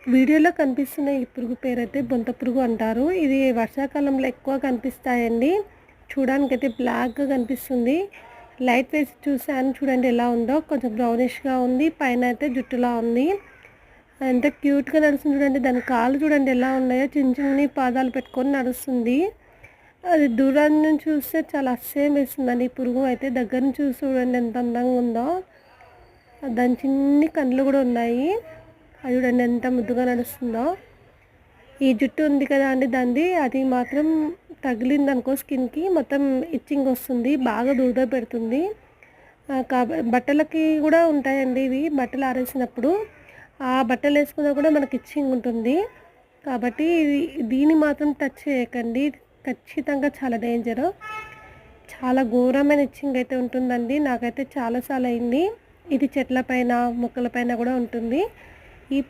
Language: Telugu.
వీడియోలో కనిపిస్తున్న ఈ పురుగు పేరైతే బొంత పురుగు అంటారు. ఇది వర్షాకాలంలో ఎక్కువ కనిపిస్తాయండి. చూడడానికైతే బ్లాక్‌గా కనిపిస్తుంది. లైట్ వేసి చూసాను చూడండి ఎలా ఉందో. కొంచెం బ్రౌనిష్‌గా ఉంది. పైన అయితే జుట్టులా ఉంది. ఎంత క్యూట్‌గా నడుస్తుంది చూడండి. దాని కాళ్ళు చూడండి ఎలా ఉన్నాయో. చిన్న చిన్ని పాదాలు పెట్టుకొని నడుస్తుంది. అది దూరం నుంచి చూస్తే చాలా అసహ్యం వేస్తుందండి ఈ పురుగు అయితే. దగ్గర నుంచి చూసి చూడండి ఎంత అందంగా ఉందో. దాని చిన్ని కళ్ళు కూడా ఉన్నాయి. అది చూడండి ఎంత ముద్దుగా నడుస్తుందో. ఈ జుట్టు ఉంది కదా అండి దానిది, అది మాత్రం తగిలిందనుకో స్కిన్‌కి మొత్తం ఇచ్చింగ్ వస్తుంది. బాగా దురద పెడుతుంది. బట్టలకి కూడా ఉంటాయండి ఇవి. బట్టలు ఆరేసినప్పుడు ఆ బట్టలు వేసుకున్నా కూడా మనకి ఇచ్చింగ్ ఉంటుంది. కాబట్టి దీన్ని మాత్రం టచ్ చేయకండి. ఖచ్చితంగా చాలా డేంజరు. చాలా ఘోరమైన ఇచ్చింగ్ అయితే ఉంటుందండి. నాకైతే చాలా సార్లు అయింది. ఇది చెట్ల పైన, మొక్కల పైన కూడా ఉంటుంది.